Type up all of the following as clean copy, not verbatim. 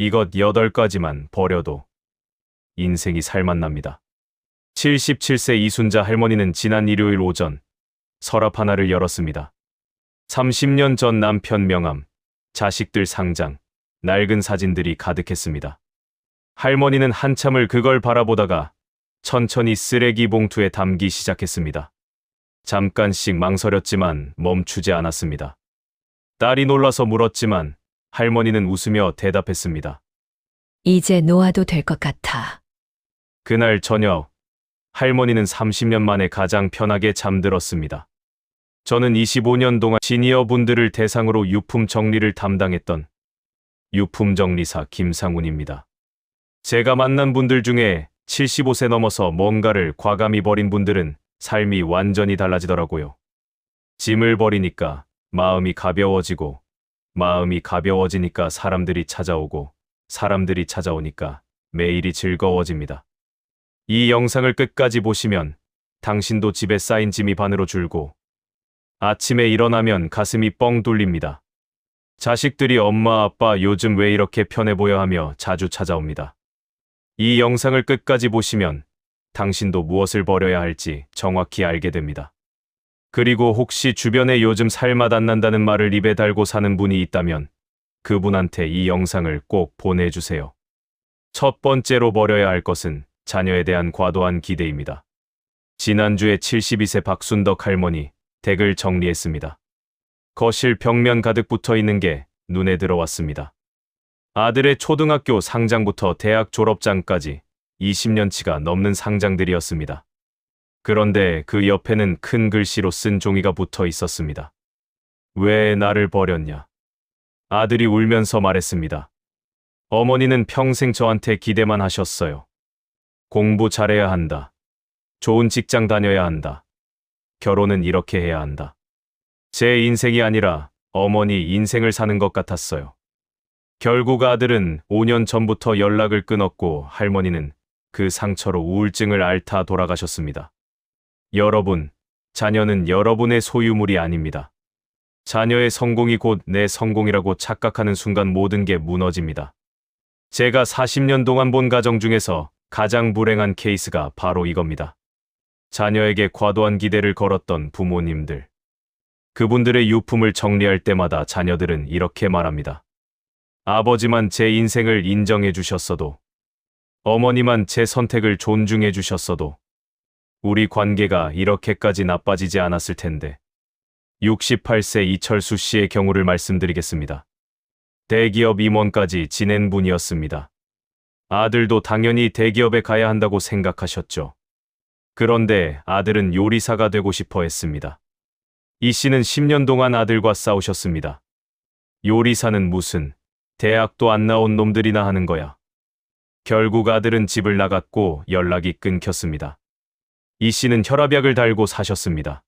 이것 8가지만 버려도 인생이 살맛납니다. 77세 이순자 할머니는 지난 일요일 오전 서랍 하나를 열었습니다. 30년 전 남편 명함, 자식들 상장, 낡은 사진들이 가득했습니다. 할머니는 한참을 그걸 바라보다가 천천히 쓰레기 봉투에 담기 시작했습니다. 잠깐씩 망설였지만 멈추지 않았습니다. 딸이 놀라서 물었지만 할머니는 웃으며 대답했습니다. 이제 놓아도 될 것 같아. 그날 저녁, 할머니는 30년 만에 가장 편하게 잠들었습니다. 저는 25년 동안 시니어 분들을 대상으로 유품 정리를 담당했던 유품 정리사 김상훈입니다. 제가 만난 분들 중에 75세 넘어서 뭔가를 과감히 버린 분들은 삶이 완전히 달라지더라고요. 짐을 버리니까 마음이 가벼워지고, 마음이 가벼워지니까 사람들이 찾아오고, 사람들이 찾아오니까 매일이 즐거워집니다. 이 영상을 끝까지 보시면 당신도 집에 쌓인 짐이 반으로 줄고, 아침에 일어나면 가슴이 뻥 뚫립니다. 자식들이 엄마 아빠 요즘 왜 이렇게 편해 보여 하며 자주 찾아옵니다. 이 영상을 끝까지 보시면 당신도 무엇을 버려야 할지 정확히 알게 됩니다. 그리고 혹시 주변에 요즘 살맛 안 난다는 말을 입에 달고 사는 분이 있다면 그분한테 이 영상을 꼭 보내주세요. 첫 번째로 버려야 할 것은 자녀에 대한 과도한 기대입니다. 지난주에 72세 박순덕 할머니 댁을 정리했습니다. 거실 벽면 가득 붙어 있는 게 눈에 들어왔습니다. 아들의 초등학교 상장부터 대학 졸업장까지 20년치가 넘는 상장들이었습니다. 그런데 그 옆에는 큰 글씨로 쓴 종이가 붙어 있었습니다. 왜 나를 버렸냐? 아들이 울면서 말했습니다. 어머니는 평생 저한테 기대만 하셨어요. 공부 잘해야 한다. 좋은 직장 다녀야 한다. 결혼은 이렇게 해야 한다. 제 인생이 아니라 어머니 인생을 사는 것 같았어요. 결국 아들은 5년 전부터 연락을 끊었고 할머니는 그 상처로 우울증을 앓다 돌아가셨습니다. 여러분, 자녀는 여러분의 소유물이 아닙니다. 자녀의 성공이 곧 내 성공이라고 착각하는 순간 모든 게 무너집니다. 제가 40년 동안 본 가정 중에서 가장 불행한 케이스가 바로 이겁니다. 자녀에게 과도한 기대를 걸었던 부모님들. 그분들의 유품을 정리할 때마다 자녀들은 이렇게 말합니다. 아버지만 제 인생을 인정해 주셨어도, 어머니만 제 선택을 존중해 주셨어도, 우리 관계가 이렇게까지 나빠지지 않았을 텐데. 68세 이철수 씨의 경우를 말씀드리겠습니다. 대기업 임원까지 지낸 분이었습니다. 아들도 당연히 대기업에 가야 한다고 생각하셨죠. 그런데 아들은 요리사가 되고 싶어 했습니다. 이 씨는 10년 동안 아들과 싸우셨습니다. 요리사는 무슨, 대학도 안 나온 놈들이나 하는 거야. 결국 아들은 집을 나갔고 연락이 끊겼습니다. 이 씨는 혈압약을 달고 사셨습니다.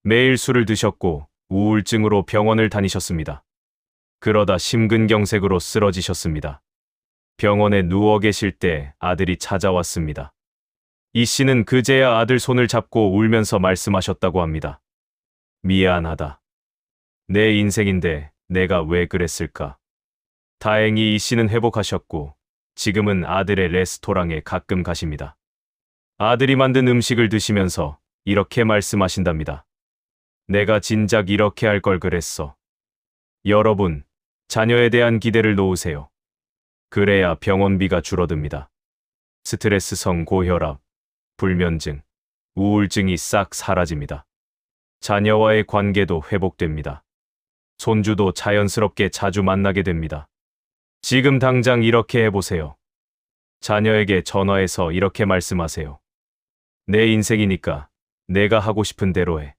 매일 술을 드셨고 우울증으로 병원을 다니셨습니다. 그러다 심근경색으로 쓰러지셨습니다. 병원에 누워 계실 때 아들이 찾아왔습니다. 이 씨는 그제야 아들 손을 잡고 울면서 말씀하셨다고 합니다. 미안하다. 내 인생인데 내가 왜 그랬을까? 다행히 이 씨는 회복하셨고 지금은 아들의 레스토랑에 가끔 가십니다. 아들이 만든 음식을 드시면서 이렇게 말씀하신답니다. 내가 진작 이렇게 할 걸 그랬어. 여러분, 자녀에 대한 기대를 놓으세요. 그래야 병원비가 줄어듭니다. 스트레스성 고혈압, 불면증, 우울증이 싹 사라집니다. 자녀와의 관계도 회복됩니다. 손주도 자연스럽게 자주 만나게 됩니다. 지금 당장 이렇게 해보세요. 자녀에게 전화해서 이렇게 말씀하세요. 내 인생이니까 내가 하고 싶은 대로 해.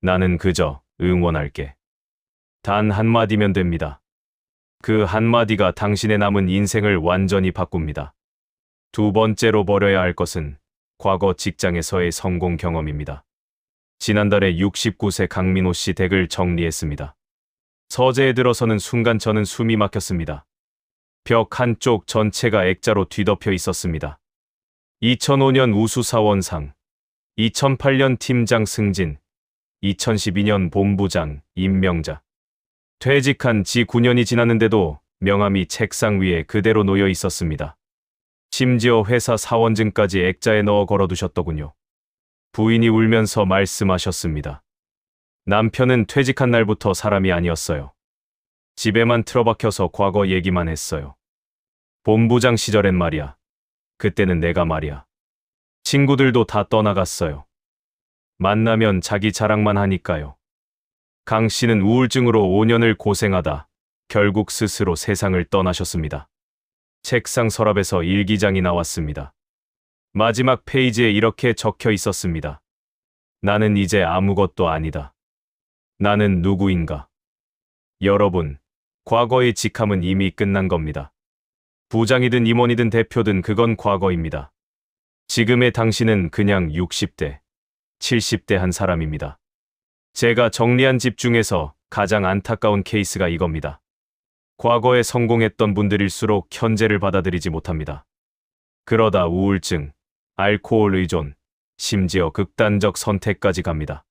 나는 그저 응원할게. 단 한마디면 됩니다. 그 한마디가 당신의 남은 인생을 완전히 바꿉니다. 두 번째로 버려야 할 것은 과거 직장에서의 성공 경험입니다. 지난달에 69세 강민호 씨 댁을 정리했습니다. 서재에 들어서는 순간 저는 숨이 막혔습니다. 벽 한쪽 전체가 액자로 뒤덮여 있었습니다. 2005년 우수사원상, 2008년 팀장 승진, 2012년 본부장 임명자. 퇴직한 지 9년이 지났는데도 명함이 책상 위에 그대로 놓여 있었습니다. 심지어 회사 사원증까지 액자에 넣어 걸어두셨더군요. 부인이 울면서 말씀하셨습니다. 남편은 퇴직한 날부터 사람이 아니었어요. 집에만 틀어박혀서 과거 얘기만 했어요. 본부장 시절엔 말이야. 그때는 내가 말이야. 친구들도 다 떠나갔어요. 만나면 자기 자랑만 하니까요. 강 씨는 우울증으로 5년을 고생하다 결국 스스로 세상을 떠나셨습니다. 책상 서랍에서 일기장이 나왔습니다. 마지막 페이지에 이렇게 적혀 있었습니다. 나는 이제 아무것도 아니다. 나는 누구인가? 여러분, 과거의 직함은 이미 끝난 겁니다. 부장이든 임원이든 대표든 그건 과거입니다. 지금의 당신은 그냥 60대, 70대 한 사람입니다. 제가 정리한 집 중에서 가장 안타까운 케이스가 이겁니다. 과거에 성공했던 분들일수록 현재를 받아들이지 못합니다. 그러다 우울증, 알코올 의존, 심지어 극단적 선택까지 갑니다.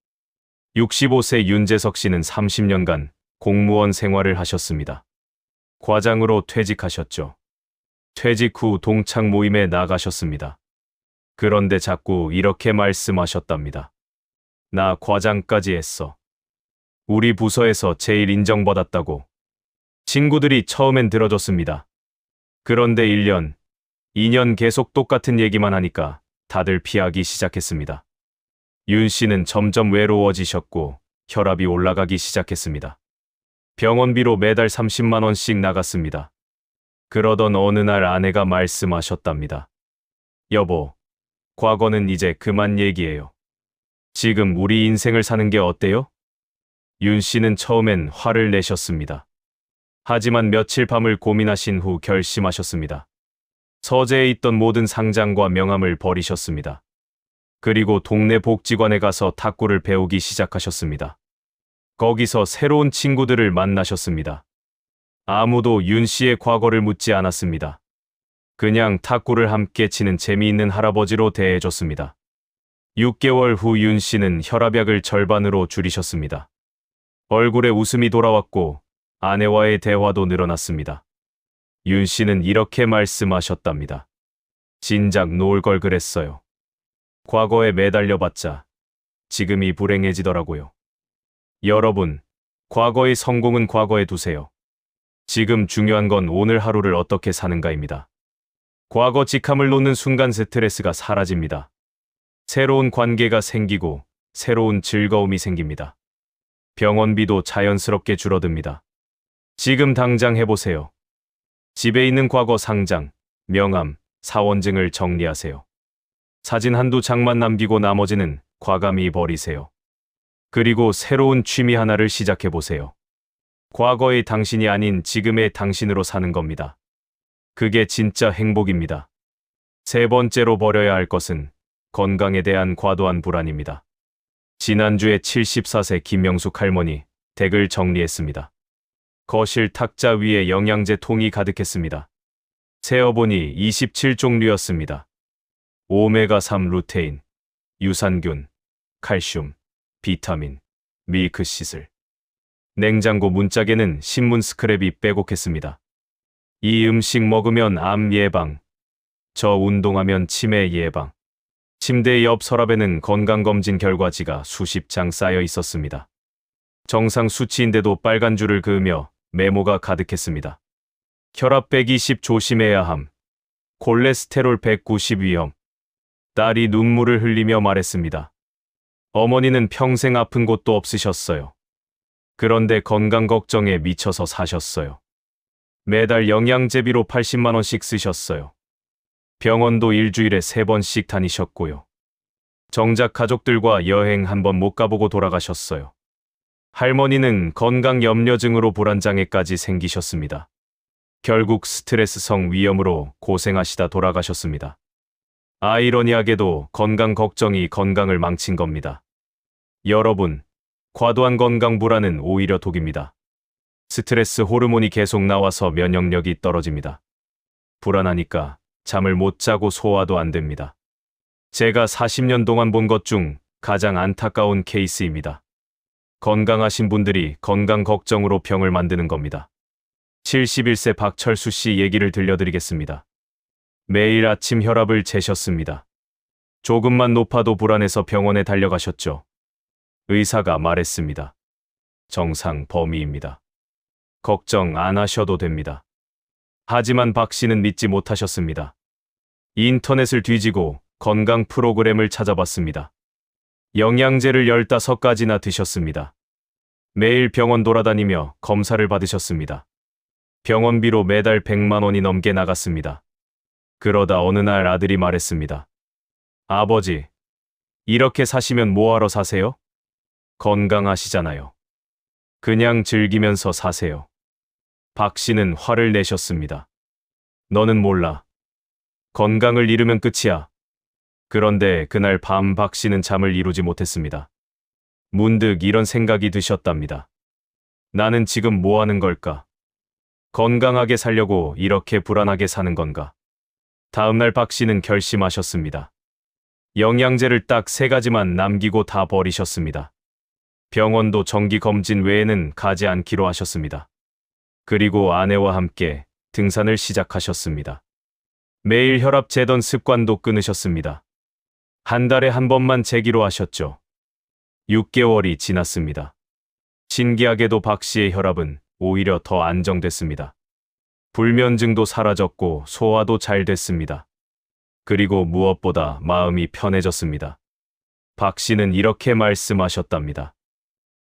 65세 윤재석 씨는 30년간 공무원 생활을 하셨습니다. 과장으로 퇴직하셨죠. 퇴직 후 동창 모임에 나가셨습니다. 그런데 자꾸 이렇게 말씀하셨답니다. 나 과장까지 했어. 우리 부서에서 제일 인정받았다고. 친구들이 처음엔 들어줬습니다. 그런데 1년, 2년 계속 똑같은 얘기만 하니까 다들 피하기 시작했습니다. 윤 씨는 점점 외로워지셨고 혈압이 올라가기 시작했습니다. 병원비로 매달 30만 원씩 나갔습니다. 그러던 어느 날 아내가 말씀하셨답니다. 여보, 과거는 이제 그만 얘기해요. 지금 우리 인생을 사는 게 어때요? 윤 씨는 처음엔 화를 내셨습니다. 하지만 며칠 밤을 고민하신 후 결심하셨습니다. 서재에 있던 모든 상장과 명함을 버리셨습니다. 그리고 동네 복지관에 가서 탁구를 배우기 시작하셨습니다. 거기서 새로운 친구들을 만나셨습니다. 아무도 윤 씨의 과거를 묻지 않았습니다. 그냥 탁구를 함께 치는 재미있는 할아버지로 대해줬습니다. 6개월 후 윤 씨는 혈압약을 절반으로 줄이셨습니다. 얼굴에 웃음이 돌아왔고 아내와의 대화도 늘어났습니다. 윤 씨는 이렇게 말씀하셨답니다. 진작 놓을 걸 그랬어요. 과거에 매달려봤자 지금이 불행해지더라고요. 여러분, 과거의 성공은 과거에 두세요. 지금 중요한 건 오늘 하루를 어떻게 사는가입니다. 과거 직함을 놓는 순간 스트레스가 사라집니다. 새로운 관계가 생기고 새로운 즐거움이 생깁니다. 병원비도 자연스럽게 줄어듭니다. 지금 당장 해보세요. 집에 있는 과거 상장, 명함, 사원증을 정리하세요. 사진 한두 장만 남기고 나머지는 과감히 버리세요. 그리고 새로운 취미 하나를 시작해보세요. 과거의 당신이 아닌 지금의 당신으로 사는 겁니다. 그게 진짜 행복입니다. 세 번째로 버려야 할 것은 건강에 대한 과도한 불안입니다. 지난주에 74세 김명숙 할머니 댁을 정리했습니다. 거실 탁자 위에 영양제 통이 가득했습니다. 세어보니 27종류였습니다. 오메가3 루테인, 유산균, 칼슘, 비타민, 밀크시슬. 냉장고 문짝에는 신문 스크랩이 빼곡했습니다. 이 음식 먹으면 암 예방, 저 운동하면 치매 예방. 침대 옆 서랍에는 건강검진 결과지가 수십 장 쌓여 있었습니다. 정상 수치인데도 빨간 줄을 그으며 메모가 가득했습니다. 혈압 120 조심해야 함. 콜레스테롤 190 위험. 딸이 눈물을 흘리며 말했습니다. 어머니는 평생 아픈 곳도 없으셨어요. 그런데 건강 걱정에 미쳐서 사셨어요. 매달 영양제비로 80만 원씩 쓰셨어요. 병원도 일주일에 3번씩 다니셨고요. 정작 가족들과 여행 한 번 못 가보고 돌아가셨어요. 할머니는 건강 염려증으로 불안장애까지 생기셨습니다. 결국 스트레스성 위염으로 고생하시다 돌아가셨습니다. 아이러니하게도 건강 걱정이 건강을 망친 겁니다. 여러분, 과도한 건강 불안은 오히려 독입니다. 스트레스 호르몬이 계속 나와서 면역력이 떨어집니다. 불안하니까 잠을 못 자고 소화도 안 됩니다. 제가 40년 동안 본 것 중 가장 안타까운 케이스입니다. 건강하신 분들이 건강 걱정으로 병을 만드는 겁니다. 71세 박철수 씨 얘기를 들려드리겠습니다. 매일 아침 혈압을 재셨습니다. 조금만 높아도 불안해서 병원에 달려가셨죠. 의사가 말했습니다. 정상 범위입니다. 걱정 안 하셔도 됩니다. 하지만 박 씨는 믿지 못하셨습니다. 인터넷을 뒤지고 건강 프로그램을 찾아봤습니다. 영양제를 15가지나 드셨습니다. 매일 병원 돌아다니며 검사를 받으셨습니다. 병원비로 매달 100만 원이 넘게 나갔습니다. 그러다 어느 날 아들이 말했습니다. 아버지, 이렇게 사시면 뭐하러 사세요? 건강하시잖아요. 그냥 즐기면서 사세요. 박 씨는 화를 내셨습니다. 너는 몰라. 건강을 잃으면 끝이야. 그런데 그날 밤 박 씨는 잠을 이루지 못했습니다. 문득 이런 생각이 드셨답니다. 나는 지금 뭐 하는 걸까? 건강하게 살려고 이렇게 불안하게 사는 건가? 다음날 박 씨는 결심하셨습니다. 영양제를 딱 3가지만 남기고 다 버리셨습니다. 병원도 정기검진 외에는 가지 않기로 하셨습니다. 그리고 아내와 함께 등산을 시작하셨습니다. 매일 혈압 재던 습관도 끊으셨습니다. 한 달에 한 번만 재기로 하셨죠. 6개월이 지났습니다. 신기하게도 박 씨의 혈압은 오히려 더 안정됐습니다. 불면증도 사라졌고 소화도 잘 됐습니다. 그리고 무엇보다 마음이 편해졌습니다. 박 씨는 이렇게 말씀하셨답니다.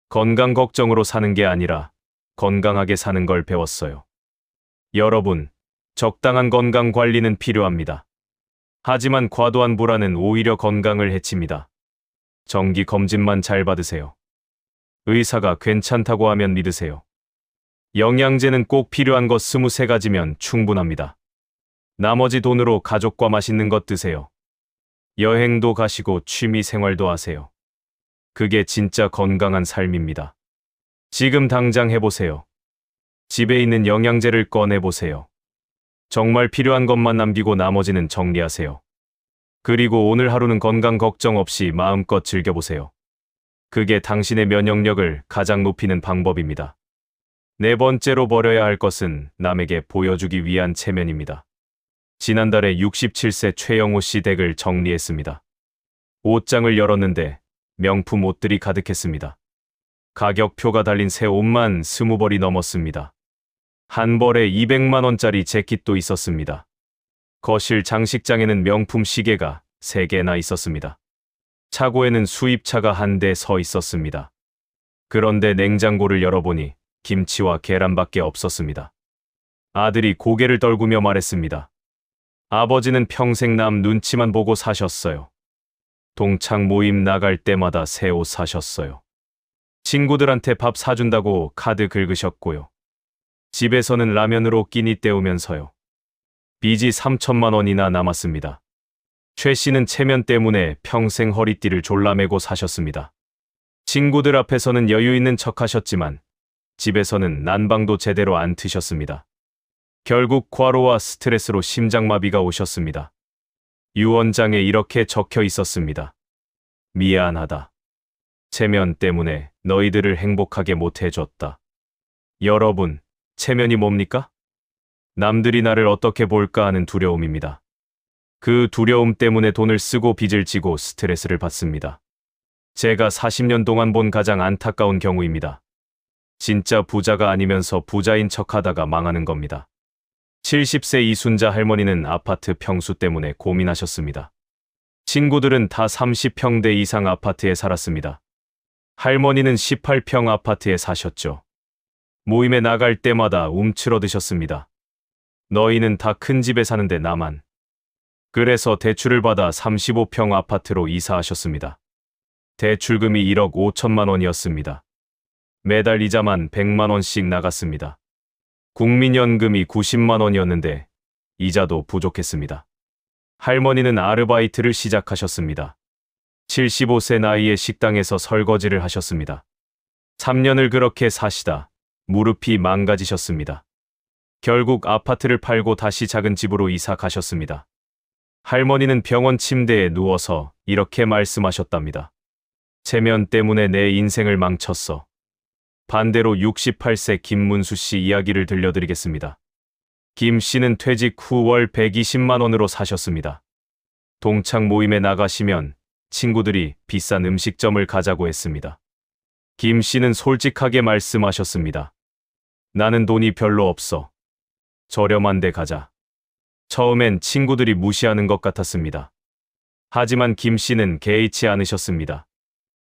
건강 걱정으로 사는 게 아니라 건강하게 사는 걸 배웠어요. 여러분, 적당한 건강 관리는 필요합니다. 하지만 과도한 불안은 오히려 건강을 해칩니다. 정기 검진만 잘 받으세요. 의사가 괜찮다고 하면 믿으세요. 영양제는 꼭 필요한 것 23가지면 충분합니다. 나머지 돈으로 가족과 맛있는 것 드세요. 여행도 가시고 취미 생활도 하세요. 그게 진짜 건강한 삶입니다. 지금 당장 해보세요. 집에 있는 영양제를 꺼내보세요. 정말 필요한 것만 남기고 나머지는 정리하세요. 그리고 오늘 하루는 건강 걱정 없이 마음껏 즐겨보세요. 그게 당신의 면역력을 가장 높이는 방법입니다. 4번째로 버려야 할 것은 남에게 보여주기 위한 체면입니다. 지난달에 67세 최영호 씨 댁을 정리했습니다. 옷장을 열었는데 명품 옷들이 가득했습니다. 가격표가 달린 새 옷만 20벌이 넘었습니다. 한 벌에 200만 원짜리 재킷도 있었습니다. 거실 장식장에는 명품 시계가 3개나 있었습니다. 차고에는 수입차가 한 대 서 있었습니다. 그런데 냉장고를 열어보니 김치와 계란밖에 없었습니다. 아들이 고개를 떨구며 말했습니다. 아버지는 평생 남 눈치만 보고 사셨어요. 동창 모임 나갈 때마다 새 옷 사셨어요. 친구들한테 밥 사준다고 카드 긁으셨고요. 집에서는 라면으로 끼니 때우면서요. 빚이 3천만 원이나 남았습니다. 최 씨는 체면 때문에 평생 허리띠를 졸라매고 사셨습니다. 친구들 앞에서는 여유 있는 척 하셨지만 집에서는 난방도 제대로 안 트셨습니다. 결국 과로와 스트레스로 심장마비가 오셨습니다. 유언장에 이렇게 적혀 있었습니다. 미안하다. 체면 때문에 너희들을 행복하게 못 해줬다. 여러분, 체면이 뭡니까? 남들이 나를 어떻게 볼까 하는 두려움입니다. 그 두려움 때문에 돈을 쓰고 빚을 지고 스트레스를 받습니다. 제가 40년 동안 본 가장 안타까운 경우입니다. 진짜 부자가 아니면서 부자인 척하다가 망하는 겁니다. 70세 이순자 할머니는 아파트 평수 때문에 고민하셨습니다. 친구들은 다 30평대 이상 아파트에 살았습니다. 할머니는 18평 아파트에 사셨죠. 모임에 나갈 때마다 움츠러드셨습니다. 너희는 다 큰 집에 사는데 나만. 그래서 대출을 받아 35평 아파트로 이사하셨습니다. 대출금이 1억 5천만 원이었습니다. 매달 이자만 100만 원씩 나갔습니다. 국민연금이 90만 원이었는데 이자도 부족했습니다. 할머니는 아르바이트를 시작하셨습니다. 75세 나이에 식당에서 설거지를 하셨습니다. 3년을 그렇게 사시다 무릎이 망가지셨습니다. 결국 아파트를 팔고 다시 작은 집으로 이사 가셨습니다. 할머니는 병원 침대에 누워서 이렇게 말씀하셨답니다. 체면 때문에 내 인생을 망쳤어. 반대로 68세 김문수 씨 이야기를 들려드리겠습니다. 김 씨는 퇴직 후 월 120만 원으로 사셨습니다. 동창 모임에 나가시면 친구들이 비싼 음식점을 가자고 했습니다. 김 씨는 솔직하게 말씀하셨습니다. 나는 돈이 별로 없어. 저렴한 데 가자. 처음엔 친구들이 무시하는 것 같았습니다. 하지만 김 씨는 개의치 않으셨습니다.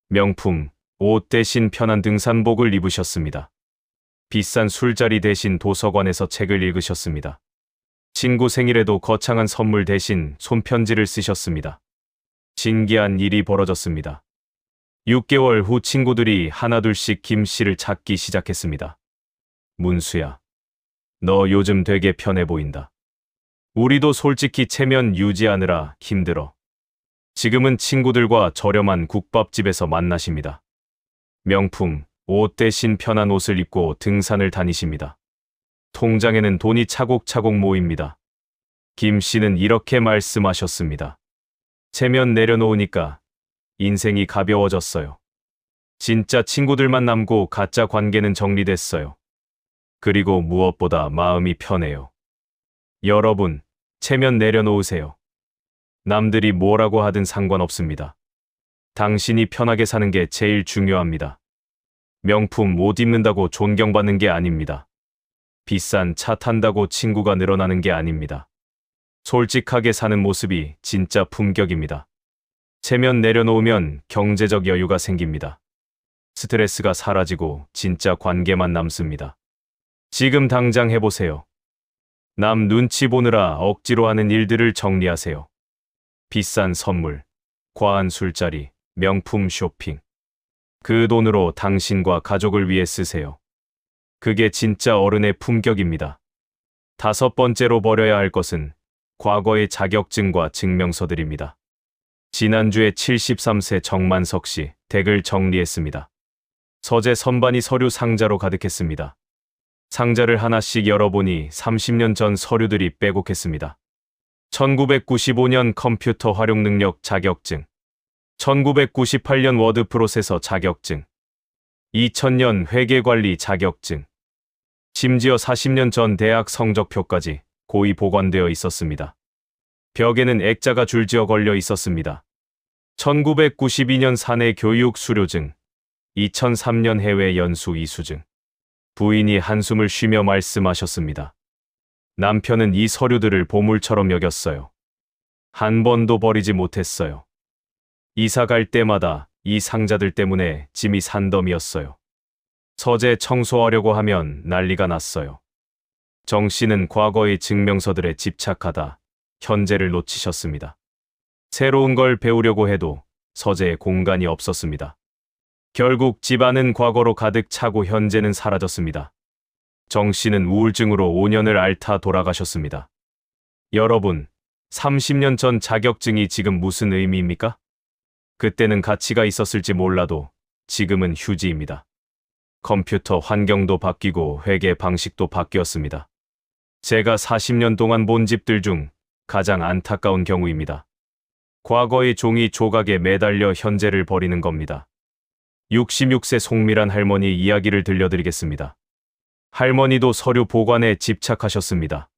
명품, 옷 대신 편한 등산복을 입으셨습니다. 비싼 술자리 대신 도서관에서 책을 읽으셨습니다. 친구 생일에도 거창한 선물 대신 손편지를 쓰셨습니다. 신기한 일이 벌어졌습니다. 6개월 후 친구들이 하나둘씩 김 씨를 찾기 시작했습니다. 문수야, 너 요즘 되게 편해 보인다. 우리도 솔직히 체면 유지하느라 힘들어. 지금은 친구들과 저렴한 국밥집에서 만나십니다. 명품, 옷 대신 편한 옷을 입고 등산을 다니십니다. 통장에는 돈이 차곡차곡 모입니다. 김 씨는 이렇게 말씀하셨습니다. 체면 내려놓으니까 인생이 가벼워졌어요. 진짜 친구들만 남고 가짜 관계는 정리됐어요. 그리고 무엇보다 마음이 편해요. 여러분, 체면 내려놓으세요. 남들이 뭐라고 하든 상관없습니다. 당신이 편하게 사는 게 제일 중요합니다. 명품 옷 입는다고 존경받는 게 아닙니다. 비싼 차 탄다고 친구가 늘어나는 게 아닙니다. 솔직하게 사는 모습이 진짜 품격입니다. 체면 내려놓으면 경제적 여유가 생깁니다. 스트레스가 사라지고 진짜 관계만 남습니다. 지금 당장 해보세요. 남 눈치 보느라 억지로 하는 일들을 정리하세요. 비싼 선물, 과한 술자리, 명품 쇼핑. 그 돈으로 당신과 가족을 위해 쓰세요. 그게 진짜 어른의 품격입니다. 5번째로 버려야 할 것은 과거의 자격증과 증명서들입니다. 지난주에 73세 정만석 씨 댁을 정리했습니다. 서재 선반이 서류 상자로 가득했습니다. 상자를 하나씩 열어보니 30년 전 서류들이 빼곡했습니다. 1995년 컴퓨터 활용 능력 자격증, 1998년 워드 프로세서 자격증, 2000년 회계관리 자격증, 심지어 40년 전 대학 성적표까지 고이 보관되어 있었습니다. 벽에는 액자가 줄지어 걸려 있었습니다. 1992년 사내 교육 수료증, 2003년 해외 연수 이수증. 부인이 한숨을 쉬며 말씀하셨습니다. 남편은 이 서류들을 보물처럼 여겼어요. 한 번도 버리지 못했어요. 이사 갈 때마다 이 상자들 때문에 짐이 산더미였어요. 서재 청소하려고 하면 난리가 났어요. 정 씨는 과거의 증명서들에 집착하다 현재를 놓치셨습니다. 새로운 걸 배우려고 해도 서재에 공간이 없었습니다. 결국 집안은 과거로 가득 차고 현재는 사라졌습니다. 정 씨는 우울증으로 5년을 앓다 돌아가셨습니다. 여러분, 30년 전 자격증이 지금 무슨 의미입니까? 그때는 가치가 있었을지 몰라도 지금은 휴지입니다. 컴퓨터 환경도 바뀌고 회계 방식도 바뀌었습니다. 제가 40년 동안 본 집들 중 가장 안타까운 경우입니다. 과거의 종이 조각에 매달려 현재를 버리는 겁니다. 66세 송미란 할머니 이야기를 들려드리겠습니다. 할머니도 서류 보관에 집착하셨습니다.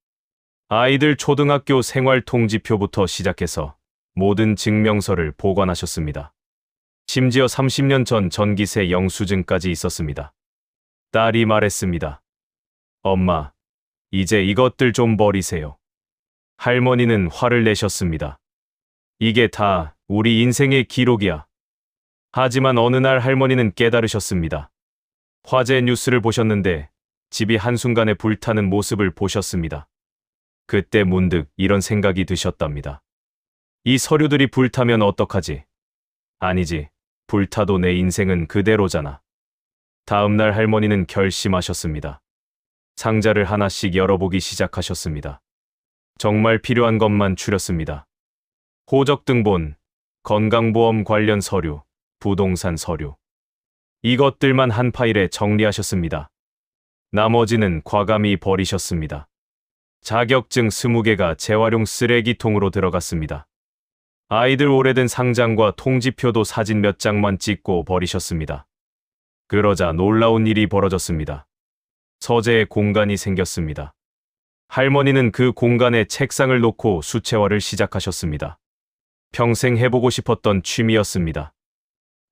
아이들 초등학교 생활통지표부터 시작해서 모든 증명서를 보관하셨습니다. 심지어 30년 전 전기세 영수증까지 있었습니다. 딸이 말했습니다. 엄마, 이제 이것들 좀 버리세요. 할머니는 화를 내셨습니다. 이게 다 우리 인생의 기록이야. 하지만 어느 날 할머니는 깨달으셨습니다. 화재 뉴스를 보셨는데 집이 한순간에 불타는 모습을 보셨습니다. 그때 문득 이런 생각이 드셨답니다. 이 서류들이 불타면 어떡하지? 아니지, 불타도 내 인생은 그대로잖아. 다음 날 할머니는 결심하셨습니다. 상자를 하나씩 열어보기 시작하셨습니다. 정말 필요한 것만 추렸습니다. 호적등본, 건강보험 관련 서류, 부동산 서류. 이것들만 한 파일에 정리하셨습니다. 나머지는 과감히 버리셨습니다. 자격증 20개가 재활용 쓰레기통으로 들어갔습니다. 아이들 오래된 상장과 통지표도 사진 몇 장만 찍고 버리셨습니다. 그러자 놀라운 일이 벌어졌습니다. 서재에 공간이 생겼습니다. 할머니는 그 공간에 책상을 놓고 수채화를 시작하셨습니다. 평생 해보고 싶었던 취미였습니다.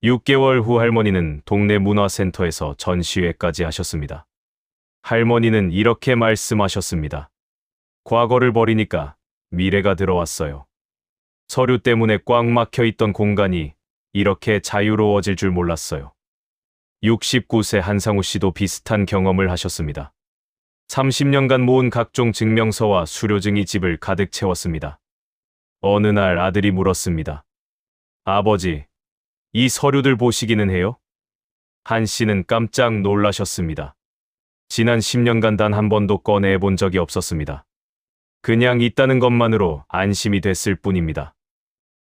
6개월 후 할머니는 동네 문화센터에서 전시회까지 하셨습니다. 할머니는 이렇게 말씀하셨습니다. 과거를 버리니까 미래가 들어왔어요. 서류 때문에 꽉 막혀 있던 공간이 이렇게 자유로워질 줄 몰랐어요. 69세 한상우 씨도 비슷한 경험을 하셨습니다. 30년간 모은 각종 증명서와 수료증이 집을 가득 채웠습니다. 어느 날 아들이 물었습니다. 아버지, 이 서류들 보시기는 해요? 한 씨는 깜짝 놀라셨습니다. 지난 10년간 단 한 번도 꺼내 본 적이 없었습니다. 그냥 있다는 것만으로 안심이 됐을 뿐입니다.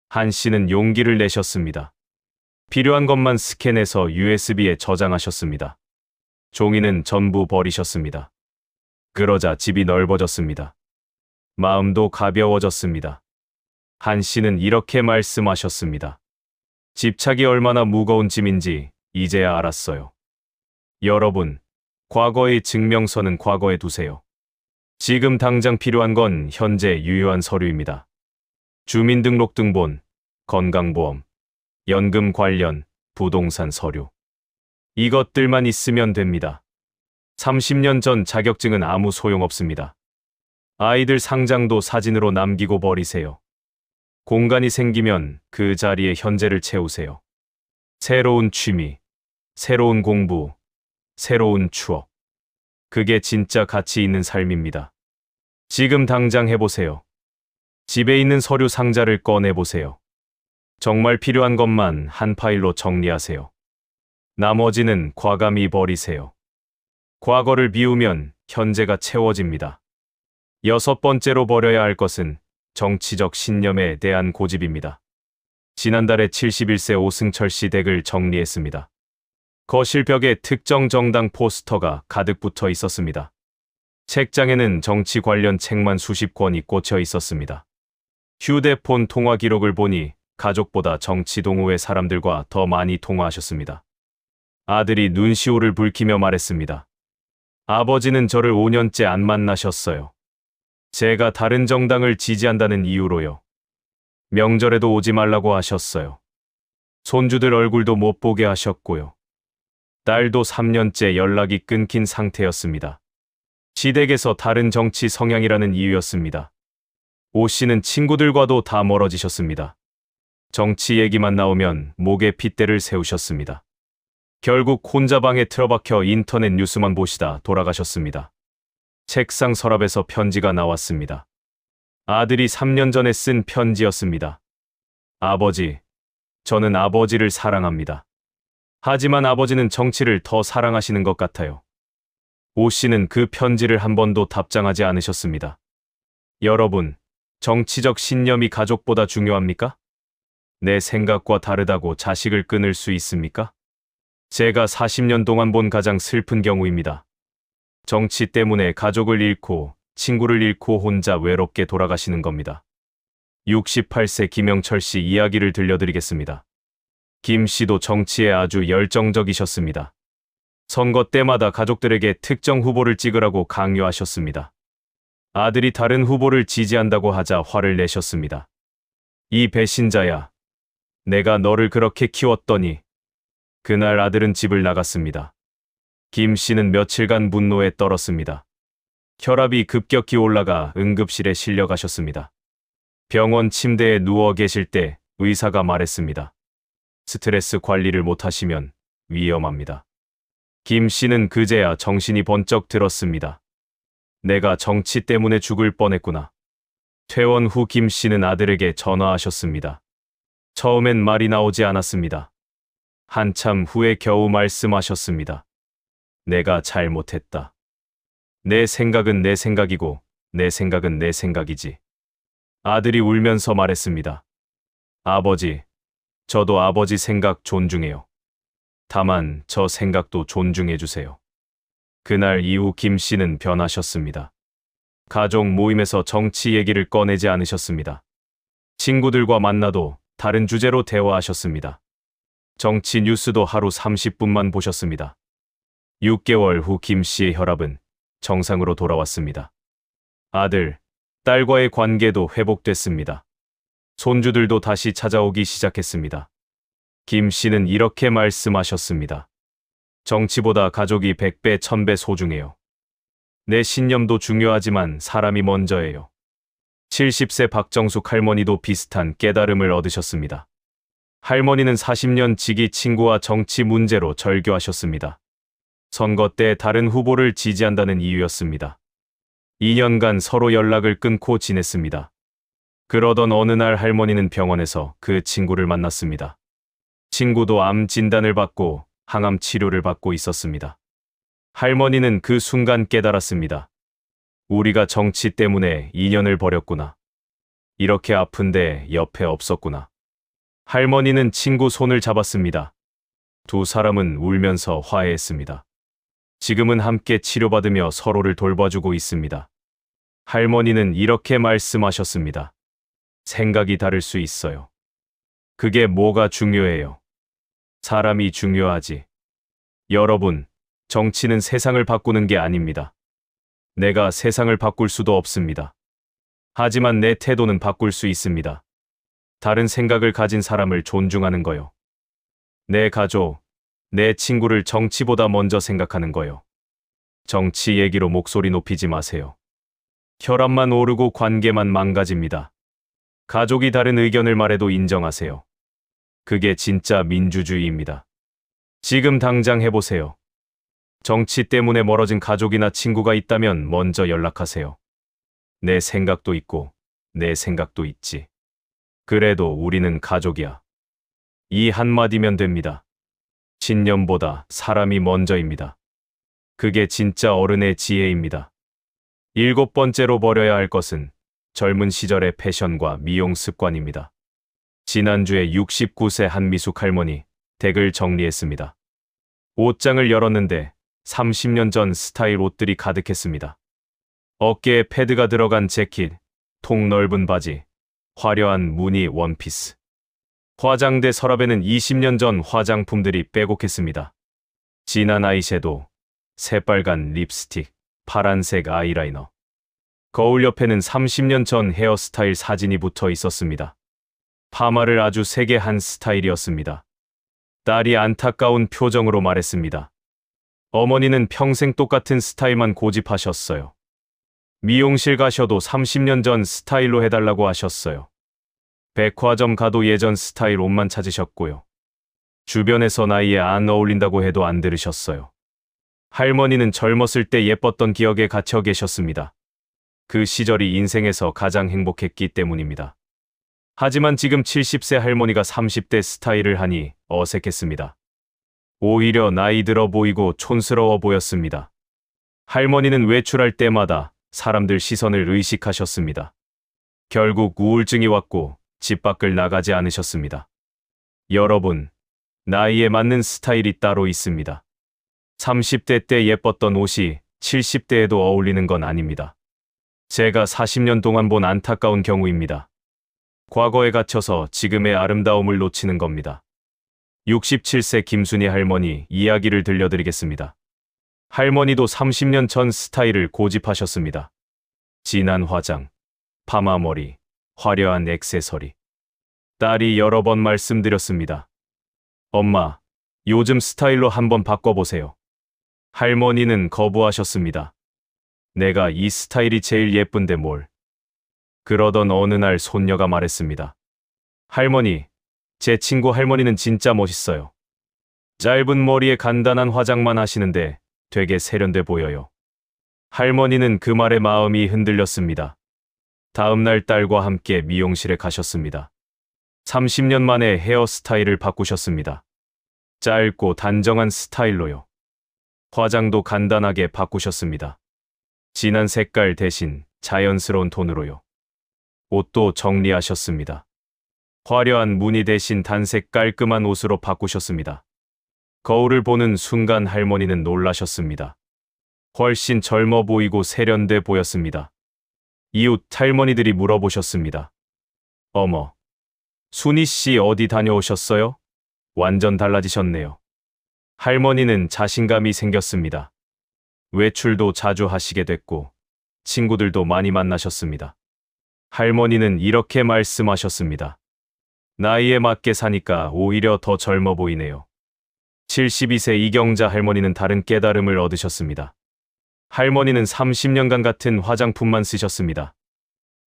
한 씨는 용기를 내셨습니다. 필요한 것만 스캔해서 USB에 저장하셨습니다. 종이는 전부 버리셨습니다. 그러자 집이 넓어졌습니다. 마음도 가벼워졌습니다. 한 씨는 이렇게 말씀하셨습니다. 집착이 얼마나 무거운 짐인지 이제야 알았어요. 여러분, 과거의 증명서는 과거에 두세요. 지금 당장 필요한 건 현재 유효한 서류입니다. 주민등록등본, 건강보험, 연금 관련, 부동산 서류. 이것들만 있으면 됩니다. 30년 전 자격증은 아무 소용없습니다. 아이들 상장도 사진으로 남기고 버리세요. 공간이 생기면 그 자리에 현재를 채우세요. 새로운 취미, 새로운 공부, 새로운 추억. 그게 진짜 가치 있는 삶입니다. 지금 당장 해보세요. 집에 있는 서류 상자를 꺼내보세요. 정말 필요한 것만 한 파일로 정리하세요. 나머지는 과감히 버리세요. 과거를 비우면 현재가 채워집니다. 6번째로 버려야 할 것은 정치적 신념에 대한 고집입니다. 지난달에 71세 오승철 씨 댁을 정리했습니다. 거실 벽에 특정 정당 포스터가 가득 붙어 있었습니다. 책장에는 정치 관련 책만 수십 권이 꽂혀 있었습니다. 휴대폰 통화 기록을 보니 가족보다 정치 동호회 사람들과 더 많이 통화하셨습니다. 아들이 눈시울을 붉히며 말했습니다. 아버지는 저를 5년째 안 만나셨어요. 제가 다른 정당을 지지한다는 이유로요. 명절에도 오지 말라고 하셨어요. 손주들 얼굴도 못 보게 하셨고요. 딸도 3년째 연락이 끊긴 상태였습니다. 시댁에서 다른 정치 성향이라는 이유였습니다. 오 씨는 친구들과도 다 멀어지셨습니다. 정치 얘기만 나오면 목에 핏대를 세우셨습니다. 결국 혼자 방에 틀어박혀 인터넷 뉴스만 보시다 돌아가셨습니다. 책상 서랍에서 편지가 나왔습니다. 아들이 3년 전에 쓴 편지였습니다. 아버지, 저는 아버지를 사랑합니다. 하지만 아버지는 정치를 더 사랑하시는 것 같아요. 오 씨는 그 편지를 한 번도 답장하지 않으셨습니다. 여러분, 정치적 신념이 가족보다 중요합니까? 내 생각과 다르다고 자식을 끊을 수 있습니까? 제가 40년 동안 본 가장 슬픈 경우입니다. 정치 때문에 가족을 잃고 친구를 잃고 혼자 외롭게 돌아가시는 겁니다. 68세 김영철 씨 이야기를 들려드리겠습니다. 김 씨도 정치에 아주 열정적이셨습니다. 선거 때마다 가족들에게 특정 후보를 찍으라고 강요하셨습니다. 아들이 다른 후보를 지지한다고 하자 화를 내셨습니다. 이 배신자야. 내가 너를 그렇게 키웠더니. 그날 아들은 집을 나갔습니다. 김 씨는 며칠간 분노에 떨었습니다. 혈압이 급격히 올라가 응급실에 실려가셨습니다. 병원 침대에 누워 계실 때 의사가 말했습니다. 스트레스 관리를 못하시면 위험합니다. 김 씨는 그제야 정신이 번쩍 들었습니다. 내가 정치 때문에 죽을 뻔했구나. 퇴원 후 김 씨는 아들에게 전화하셨습니다. 처음엔 말이 나오지 않았습니다. 한참 후에 겨우 말씀하셨습니다. 내가 잘못했다. 내 생각은 내 생각이고 내 생각은 내 생각이지. 아들이 울면서 말했습니다. 아버지, 저도 아버지 생각 존중해요. 다만 저 생각도 존중해 주세요. 그날 이후 김 씨는 변하셨습니다. 가족 모임에서 정치 얘기를 꺼내지 않으셨습니다. 친구들과 만나도 다른 주제로 대화하셨습니다. 정치 뉴스도 하루 30분만 보셨습니다. 6개월 후 김 씨의 혈압은 정상으로 돌아왔습니다. 아들, 딸과의 관계도 회복됐습니다. 손주들도 다시 찾아오기 시작했습니다. 김 씨는 이렇게 말씀하셨습니다. 정치보다 가족이 100배, 1000배 소중해요. 내 신념도 중요하지만 사람이 먼저예요. 70세 박정숙 할머니도 비슷한 깨달음을 얻으셨습니다. 할머니는 40년 지기 친구와 정치 문제로 절교하셨습니다. 선거 때 다른 후보를 지지한다는 이유였습니다. 2년간 서로 연락을 끊고 지냈습니다. 그러던 어느 날 할머니는 병원에서 그 친구를 만났습니다. 친구도 암 진단을 받고 항암 치료를 받고 있었습니다. 할머니는 그 순간 깨달았습니다. 우리가 정치 때문에 인연을 버렸구나. 이렇게 아픈데 옆에 없었구나. 할머니는 친구 손을 잡았습니다. 두 사람은 울면서 화해했습니다. 지금은 함께 치료받으며 서로를 돌봐주고 있습니다. 할머니는 이렇게 말씀하셨습니다. 생각이 다를 수 있어요. 그게 뭐가 중요해요? 사람이 중요하지. 여러분, 정치는 세상을 바꾸는 게 아닙니다. 내가 세상을 바꿀 수도 없습니다. 하지만 내 태도는 바꿀 수 있습니다. 다른 생각을 가진 사람을 존중하는 거요. 내 가족, 내 친구를 정치보다 먼저 생각하는 거요. 정치 얘기로 목소리 높이지 마세요. 혈압만 오르고 관계만 망가집니다. 가족이 다른 의견을 말해도 인정하세요. 그게 진짜 민주주의입니다. 지금 당장 해보세요. 정치 때문에 멀어진 가족이나 친구가 있다면 먼저 연락하세요. 내 생각도 있고 내 생각도 있지. 그래도 우리는 가족이야. 이 한마디면 됩니다. 신념보다 사람이 먼저입니다. 그게 진짜 어른의 지혜입니다. 7번째로 버려야 할 것은 젊은 시절의 패션과 미용 습관입니다. 지난주에 69세 한미숙 할머니 댁을 정리했습니다. 옷장을 열었는데 30년 전 스타일 옷들이 가득했습니다. 어깨에 패드가 들어간 재킷, 통 넓은 바지, 화려한 무늬 원피스. 화장대 서랍에는 20년 전 화장품들이 빼곡했습니다. 진한 아이섀도우, 새빨간 립스틱, 파란색 아이라이너. 거울 옆에는 30년 전 헤어스타일 사진이 붙어 있었습니다. 파마를 아주 세게 한 스타일이었습니다. 딸이 안타까운 표정으로 말했습니다. 어머니는 평생 똑같은 스타일만 고집하셨어요. 미용실 가셔도 30년 전 스타일로 해달라고 하셨어요. 백화점 가도 예전 스타일 옷만 찾으셨고요. 주변에서 나이에 안 어울린다고 해도 안 들으셨어요. 할머니는 젊었을 때 예뻤던 기억에 갇혀 계셨습니다. 그 시절이 인생에서 가장 행복했기 때문입니다. 하지만 지금 70세 할머니가 30대 스타일을 하니 어색했습니다. 오히려 나이 들어 보이고 촌스러워 보였습니다. 할머니는 외출할 때마다 사람들 시선을 의식하셨습니다. 결국 우울증이 왔고 집 밖을 나가지 않으셨습니다. 여러분, 나이에 맞는 스타일이 따로 있습니다. 30대 때 예뻤던 옷이 70대에도 어울리는 건 아닙니다. 제가 40년 동안 본 안타까운 경우입니다. 과거에 갇혀서 지금의 아름다움을 놓치는 겁니다. 67세 김순희 할머니 이야기를 들려드리겠습니다. 할머니도 30년 전 스타일을 고집하셨습니다. 진한 화장, 파마머리, 화려한 액세서리. 딸이 여러 번 말씀드렸습니다. 엄마, 요즘 스타일로 한번 바꿔보세요. 할머니는 거부하셨습니다. 내가 이 스타일이 제일 예쁜데 뭘. 그러던 어느 날 손녀가 말했습니다. 할머니, 제 친구 할머니는 진짜 멋있어요. 짧은 머리에 간단한 화장만 하시는데 되게 세련돼 보여요. 할머니는 그 말에 마음이 흔들렸습니다. 다음 날 딸과 함께 미용실에 가셨습니다. 30년 만에 헤어스타일을 바꾸셨습니다. 짧고 단정한 스타일로요. 화장도 간단하게 바꾸셨습니다. 진한 색깔 대신 자연스러운 톤으로요. 옷도 정리하셨습니다. 화려한 무늬 대신 단색 깔끔한 옷으로 바꾸셨습니다. 거울을 보는 순간 할머니는 놀라셨습니다. 훨씬 젊어 보이고 세련돼 보였습니다. 이웃 할머니들이 물어보셨습니다. 어머, 순희 씨 어디 다녀오셨어요? 완전 달라지셨네요. 할머니는 자신감이 생겼습니다. 외출도 자주 하시게 됐고, 친구들도 많이 만나셨습니다. 할머니는 이렇게 말씀하셨습니다. 나이에 맞게 사니까 오히려 더 젊어 보이네요. 72세 이경자 할머니는 다른 깨달음을 얻으셨습니다. 할머니는 30년간 같은 화장품만 쓰셨습니다.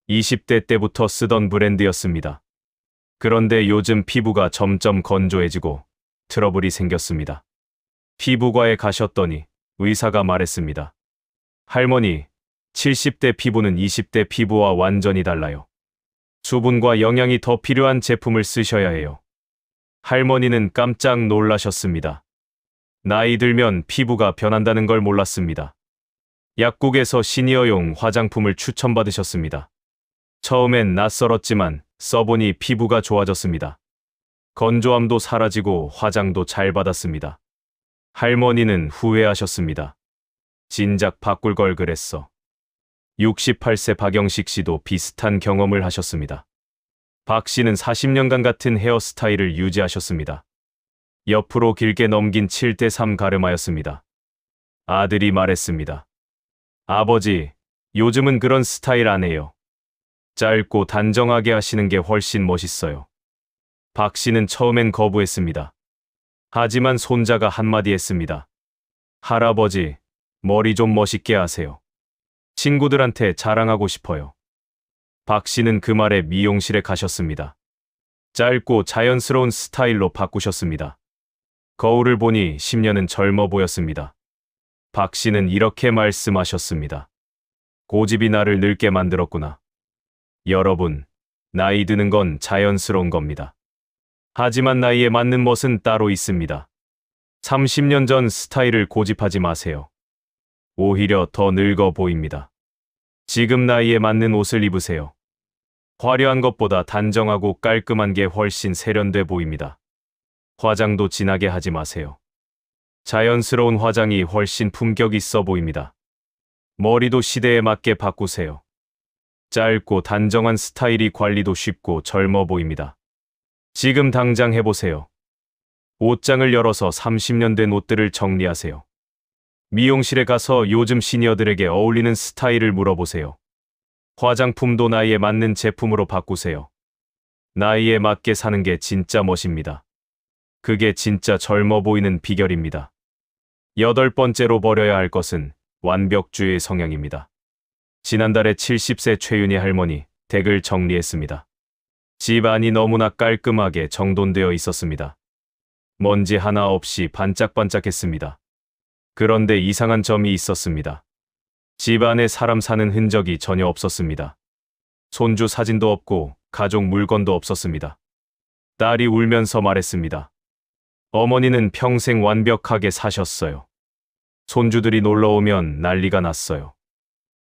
20대 때부터 쓰던 브랜드였습니다. 그런데 요즘 피부가 점점 건조해지고 트러블이 생겼습니다. 피부과에 가셨더니 의사가 말했습니다. 할머니, 70대 피부는 20대 피부와 완전히 달라요. 수분과 영양이 더 필요한 제품을 쓰셔야 해요. 할머니는 깜짝 놀라셨습니다. 나이 들면 피부가 변한다는 걸 몰랐습니다. 약국에서 시니어용 화장품을 추천받으셨습니다. 처음엔 낯설었지만 써보니 피부가 좋아졌습니다. 건조함도 사라지고 화장도 잘 받았습니다. 할머니는 후회하셨습니다. 진작 바꿀 걸 그랬어. 68세 박영식 씨도 비슷한 경험을 하셨습니다. 박 씨는 40년간 같은 헤어스타일을 유지하셨습니다. 옆으로 길게 넘긴 7대3 가르마였습니다. 아들이 말했습니다. 아버지, 요즘은 그런 스타일 안 해요. 짧고 단정하게 하시는 게 훨씬 멋있어요. 박 씨는 처음엔 거부했습니다. 하지만 손자가 한마디 했습니다. 할아버지, 머리 좀 멋있게 하세요. 친구들한테 자랑하고 싶어요. 박 씨는 그 말에 미용실에 가셨습니다. 짧고 자연스러운 스타일로 바꾸셨습니다. 거울을 보니 10년은 젊어 보였습니다. 박 씨는 이렇게 말씀하셨습니다. 고집이 나를 늙게 만들었구나. 여러분, 나이 드는 건 자연스러운 겁니다. 하지만 나이에 맞는 멋은 따로 있습니다. 30년 전 스타일을 고집하지 마세요. 오히려 더 늙어 보입니다. 지금 나이에 맞는 옷을 입으세요. 화려한 것보다 단정하고 깔끔한 게 훨씬 세련돼 보입니다. 화장도 진하게 하지 마세요. 자연스러운 화장이 훨씬 품격 있어 보입니다. 머리도 시대에 맞게 바꾸세요. 짧고 단정한 스타일이 관리도 쉽고 젊어 보입니다. 지금 당장 해보세요. 옷장을 열어서 30년 된 옷들을 정리하세요. 미용실에 가서 요즘 시니어들에게 어울리는 스타일을 물어보세요. 화장품도 나이에 맞는 제품으로 바꾸세요. 나이에 맞게 사는 게 진짜 멋입니다. 그게 진짜 젊어 보이는 비결입니다. 8번째로 버려야 할 것은 완벽주의 성향입니다. 지난달에 70세 최윤희 할머니 댁을 정리했습니다. 집 안이 너무나 깔끔하게 정돈되어 있었습니다. 먼지 하나 없이 반짝반짝했습니다. 그런데 이상한 점이 있었습니다. 집 안에 사람 사는 흔적이 전혀 없었습니다. 손주 사진도 없고 가족 물건도 없었습니다. 딸이 울면서 말했습니다. 어머니는 평생 완벽하게 사셨어요. 손주들이 놀러 오면 난리가 났어요.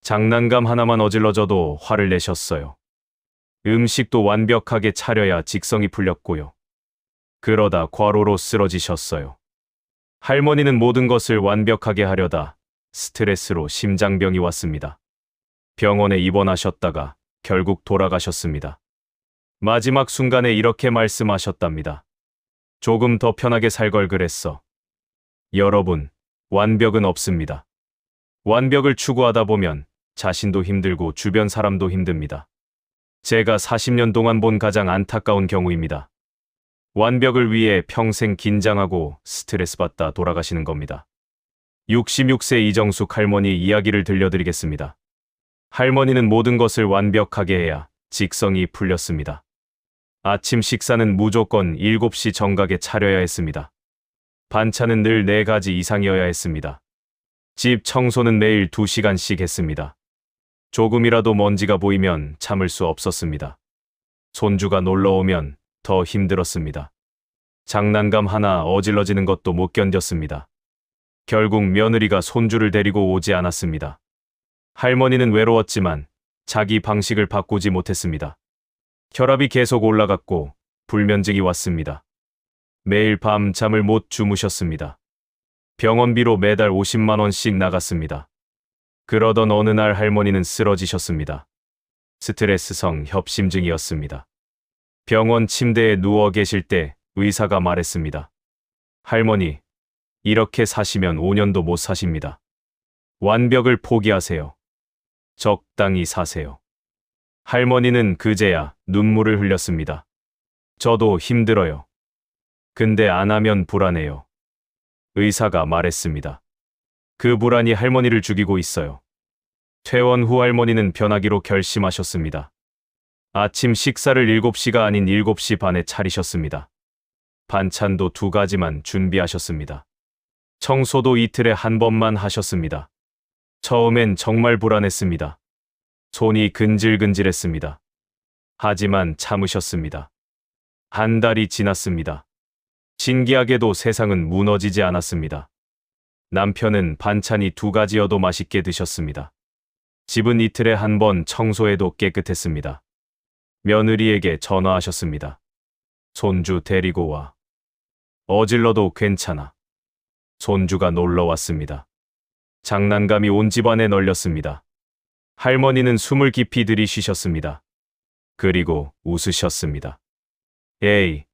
장난감 하나만 어질러져도 화를 내셨어요. 음식도 완벽하게 차려야 직성이 풀렸고요. 그러다 과로로 쓰러지셨어요. 할머니는 모든 것을 완벽하게 하려다 스트레스로 심장병이 왔습니다. 병원에 입원하셨다가 결국 돌아가셨습니다. 마지막 순간에 이렇게 말씀하셨답니다. 조금 더 편하게 살 걸 그랬어. 여러분, 완벽은 없습니다. 완벽을 추구하다 보면 자신도 힘들고 주변 사람도 힘듭니다. 제가 40년 동안 본 가장 안타까운 경우입니다. 완벽을 위해 평생 긴장하고 스트레스 받다 돌아가시는 겁니다. 66세 이정숙 할머니 이야기를 들려드리겠습니다. 할머니는 모든 것을 완벽하게 해야 직성이 풀렸습니다. 아침 식사는 무조건 7시 정각에 차려야 했습니다. 반찬은 늘 4가지 이상이어야 했습니다. 집 청소는 매일 2시간씩 했습니다. 조금이라도 먼지가 보이면 참을 수 없었습니다. 손주가 놀러 오면 더 힘들었습니다. 장난감 하나 어질러지는 것도 못 견뎠습니다. 결국 며느리가 손주를 데리고 오지 않았습니다. 할머니는 외로웠지만 자기 방식을 바꾸지 못했습니다. 혈압이 계속 올라갔고 불면증이 왔습니다. 매일 밤 잠을 못 주무셨습니다. 병원비로 매달 50만 원씩 나갔습니다. 그러던 어느 날 할머니는 쓰러지셨습니다. 스트레스성 협심증이었습니다. 병원 침대에 누워 계실 때 의사가 말했습니다. 할머니, 이렇게 사시면 5년도 못 사십니다. 완벽을 포기하세요. 적당히 사세요. 할머니는 그제야 눈물을 흘렸습니다. 저도 힘들어요. 근데 안 하면 불안해요. 의사가 말했습니다. 그 불안이 할머니를 죽이고 있어요. 퇴원 후 할머니는 변하기로 결심하셨습니다. 아침 식사를 7시가 아닌 7시 반에 차리셨습니다. 반찬도 2가지만 준비하셨습니다. 청소도 이틀에 한 번만 하셨습니다. 처음엔 정말 불안했습니다. 손이 근질근질했습니다. 하지만 참으셨습니다. 한 달이 지났습니다. 신기하게도 세상은 무너지지 않았습니다. 남편은 반찬이 2가지여도 맛있게 드셨습니다. 집은 이틀에 한 번 청소해도 깨끗했습니다. 며느리에게 전화하셨습니다. 손주 데리고 와. 어질러도 괜찮아. 손주가 놀러 왔습니다. 장난감이 온 집안에 널렸습니다. 할머니는 숨을 깊이 들이쉬셨습니다. 그리고 웃으셨습니다. 에이,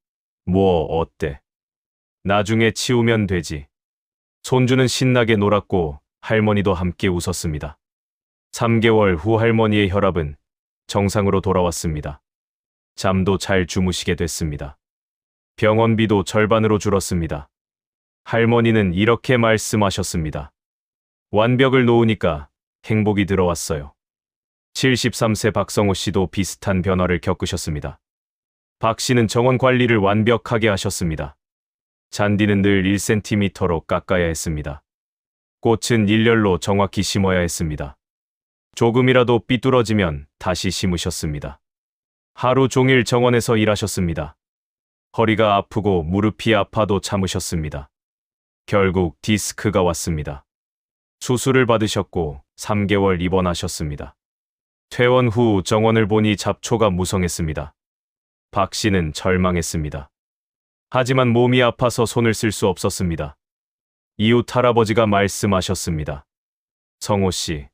뭐 어때? 나중에 치우면 되지. 손주는 신나게 놀았고 할머니도 함께 웃었습니다. 3개월 후 할머니의 혈압은 정상으로 돌아왔습니다. 잠도 잘 주무시게 됐습니다. 병원비도 절반으로 줄었습니다. 할머니는 이렇게 말씀하셨습니다. 완벽을 놓으니까 행복이 들어왔어요. 73세 박성호 씨도 비슷한 변화를 겪으셨습니다. 박 씨는 정원 관리를 완벽하게 하셨습니다. 잔디는 늘 1cm로 깎아야 했습니다. 꽃은 일렬로 정확히 심어야 했습니다. 조금이라도 삐뚤어지면 다시 심으셨습니다. 하루 종일 정원에서 일하셨습니다. 허리가 아프고 무릎이 아파도 참으셨습니다. 결국 디스크가 왔습니다. 수술을 받으셨고 3개월 입원하셨습니다. 퇴원 후 정원을 보니 잡초가 무성했습니다. 박 씨는 절망했습니다. 하지만 몸이 아파서 손을 쓸 수 없었습니다. 이웃 할아버지가 말씀하셨습니다. 성호 씨,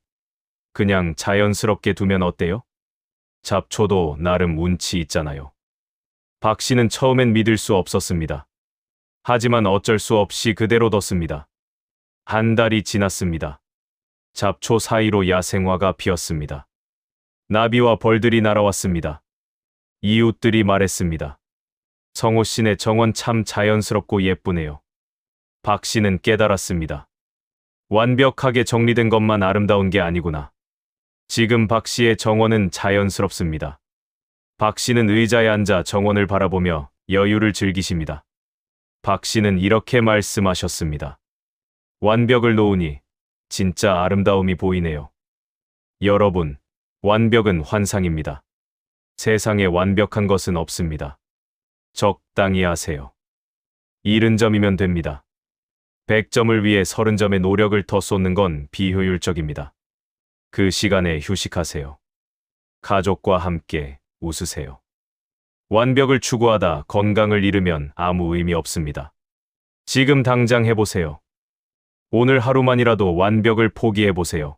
그냥 자연스럽게 두면 어때요? 잡초도 나름 운치 있잖아요. 박 씨는 처음엔 믿을 수 없었습니다. 하지만 어쩔 수 없이 그대로 뒀습니다. 한 달이 지났습니다. 잡초 사이로 야생화가 피었습니다. 나비와 벌들이 날아왔습니다. 이웃들이 말했습니다. 성호 씨네 정원 참 자연스럽고 예쁘네요. 박 씨는 깨달았습니다. 완벽하게 정리된 것만 아름다운 게 아니구나. 지금 박 씨의 정원은 자연스럽습니다. 박 씨는 의자에 앉아 정원을 바라보며 여유를 즐기십니다. 박 씨는 이렇게 말씀하셨습니다. 완벽을 놓으니 진짜 아름다움이 보이네요. 여러분, 완벽은 환상입니다. 세상에 완벽한 것은 없습니다. 적당히 하세요. 70점이면 됩니다. 100점을 위해 30점의 노력을 더 쏟는 건 비효율적입니다. 그 시간에 휴식하세요. 가족과 함께 웃으세요. 완벽을 추구하다 건강을 잃으면 아무 의미 없습니다. 지금 당장 해보세요. 오늘 하루만이라도 완벽을 포기해보세요.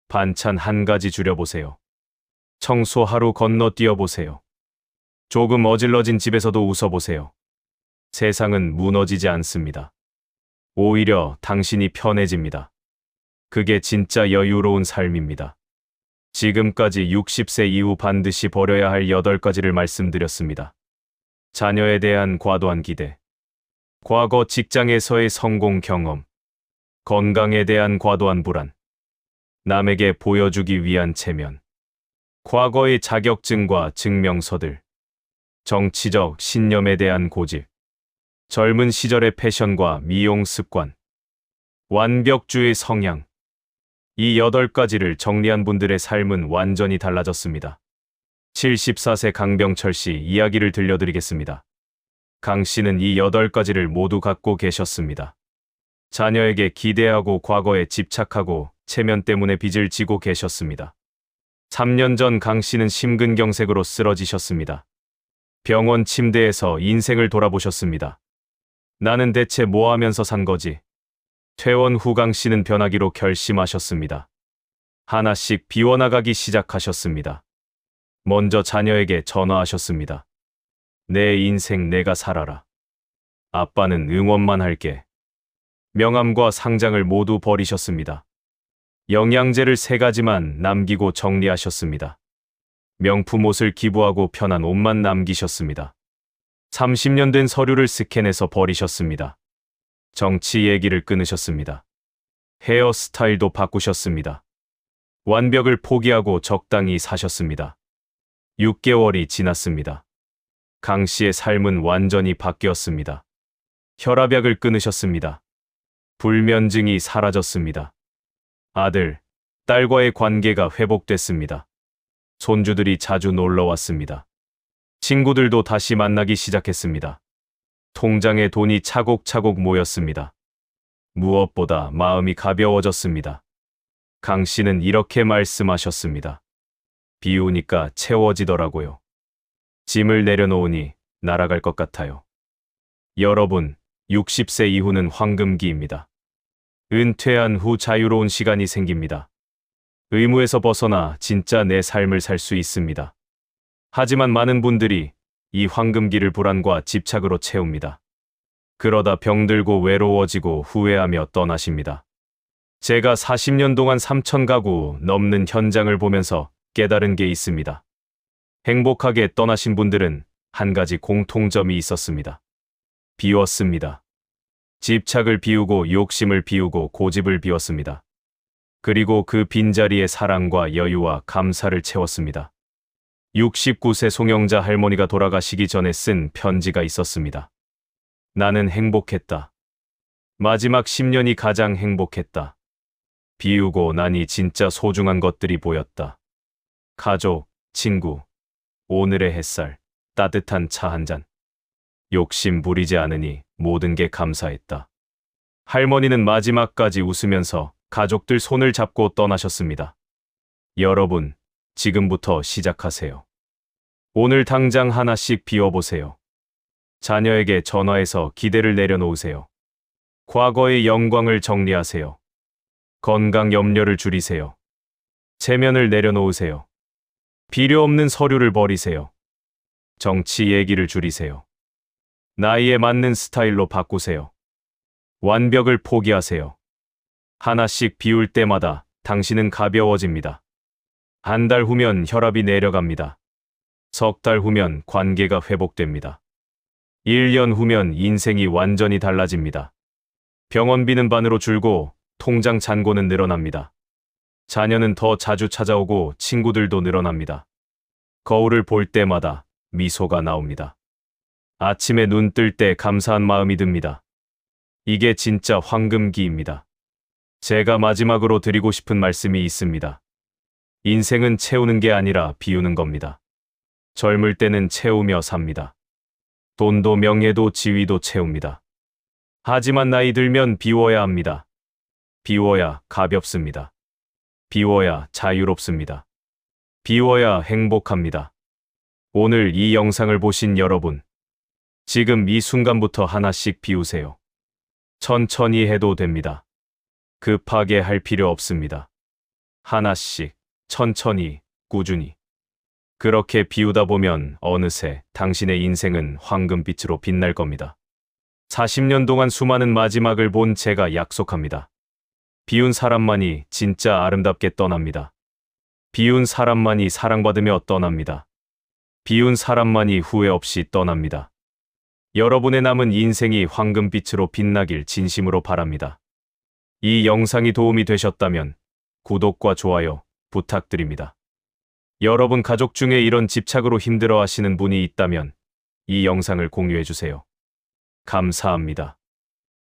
반찬 1가지 줄여보세요. 청소 하루 건너뛰어보세요. 조금 어질러진 집에서도 웃어보세요. 세상은 무너지지 않습니다. 오히려 당신이 편해집니다. 그게 진짜 여유로운 삶입니다. 지금까지 60세 이후 반드시 버려야 할 8가지를 말씀드렸습니다. 자녀에 대한 과도한 기대, 과거 직장에서의 성공 경험, 건강에 대한 과도한 불안, 남에게 보여주기 위한 체면, 과거의 자격증과 증명서들, 정치적 신념에 대한 고집, 젊은 시절의 패션과 미용 습관, 완벽주의 성향. 이 8가지를 정리한 분들의 삶은 완전히 달라졌습니다. 74세 강병철 씨 이야기를 들려드리겠습니다. 강 씨는 이 8가지를 모두 갖고 계셨습니다. 자녀에게 기대하고 과거에 집착하고 체면 때문에 빚을 지고 계셨습니다. 3년 전 강 씨는 심근경색으로 쓰러지셨습니다. 병원 침대에서 인생을 돌아보셨습니다. 나는 대체 뭐 하면서 산 거지? 퇴원 후 강 씨는 변하기로 결심하셨습니다. 하나씩 비워나가기 시작하셨습니다. 먼저 자녀에게 전화하셨습니다. 내 인생 내가 살아라. 아빠는 응원만 할게. 명함과 상장을 모두 버리셨습니다. 영양제를 3가지만 남기고 정리하셨습니다. 명품 옷을 기부하고 편한 옷만 남기셨습니다. 30년 된 서류를 스캔해서 버리셨습니다. 정치 얘기를 끊으셨습니다. 헤어스타일도 바꾸셨습니다. 완벽을 포기하고 적당히 사셨습니다. 6개월이 지났습니다. 강 씨의 삶은 완전히 바뀌었습니다. 혈압약을 끊으셨습니다. 불면증이 사라졌습니다. 아들, 딸과의 관계가 회복됐습니다. 손주들이 자주 놀러 왔습니다. 친구들도 다시 만나기 시작했습니다. 통장에 돈이 차곡차곡 모였습니다. 무엇보다 마음이 가벼워졌습니다. 강 씨는 이렇게 말씀하셨습니다. 비우니까 채워지더라고요. 짐을 내려놓으니 날아갈 것 같아요. 여러분, 60세 이후는 황금기입니다. 은퇴한 후 자유로운 시간이 생깁니다. 의무에서 벗어나 진짜 내 삶을 살 수 있습니다. 하지만 많은 분들이 이 황금기를 불안과 집착으로 채웁니다. 그러다 병들고 외로워지고 후회하며 떠나십니다. 제가 40년 동안 3,000가구 넘는 현장을 보면서 깨달은 게 있습니다. 행복하게 떠나신 분들은 한 가지 공통점이 있었습니다. 비웠습니다. 집착을 비우고 욕심을 비우고 고집을 비웠습니다. 그리고 그 빈자리에 사랑과 여유와 감사를 채웠습니다. 69세 송영자 할머니가 돌아가시기 전에 쓴 편지가 있었습니다. 나는 행복했다. 마지막 10년이 가장 행복했다. 비우고 나니 진짜 소중한 것들이 보였다. 가족, 친구, 오늘의 햇살, 따뜻한 차 한 잔. 욕심 부리지 않으니 모든 게 감사했다. 할머니는 마지막까지 웃으면서 가족들 손을 잡고 떠나셨습니다. 여러분, 지금부터 시작하세요. 오늘 당장 하나씩 비워보세요. 자녀에게 전화해서 기대를 내려놓으세요. 과거의 영광을 정리하세요. 건강 염려를 줄이세요. 체면을 내려놓으세요. 필요 없는 서류를 버리세요. 정치 얘기를 줄이세요. 나이에 맞는 스타일로 바꾸세요. 완벽을 포기하세요. 하나씩 비울 때마다 당신은 가벼워집니다. 한 달 후면 혈압이 내려갑니다. 석 달 후면 관계가 회복됩니다. 1년 후면 인생이 완전히 달라집니다. 병원비는 반으로 줄고 통장 잔고는 늘어납니다. 자녀는 더 자주 찾아오고 친구들도 늘어납니다. 거울을 볼 때마다 미소가 나옵니다. 아침에 눈 뜰 때 감사한 마음이 듭니다. 이게 진짜 황금기입니다. 제가 마지막으로 드리고 싶은 말씀이 있습니다. 인생은 채우는 게 아니라 비우는 겁니다. 젊을 때는 채우며 삽니다. 돈도 명예도 지위도 채웁니다. 하지만 나이 들면 비워야 합니다. 비워야 가볍습니다. 비워야 자유롭습니다. 비워야 행복합니다. 오늘 이 영상을 보신 여러분, 지금 이 순간부터 하나씩 비우세요. 천천히 해도 됩니다. 급하게 할 필요 없습니다. 하나씩, 천천히, 꾸준히. 그렇게 비우다 보면 어느새 당신의 인생은 황금빛으로 빛날 겁니다. 40년 동안 수많은 마지막을 본 제가 약속합니다. 비운 사람만이 진짜 아름답게 떠납니다. 비운 사람만이 사랑받으며 떠납니다. 비운 사람만이 후회 없이 떠납니다. 여러분의 남은 인생이 황금빛으로 빛나길 진심으로 바랍니다. 이 영상이 도움이 되셨다면 구독과 좋아요 부탁드립니다. 여러분 가족 중에 이런 집착으로 힘들어 하시는 분이 있다면 이 영상을 공유해 주세요. 감사합니다.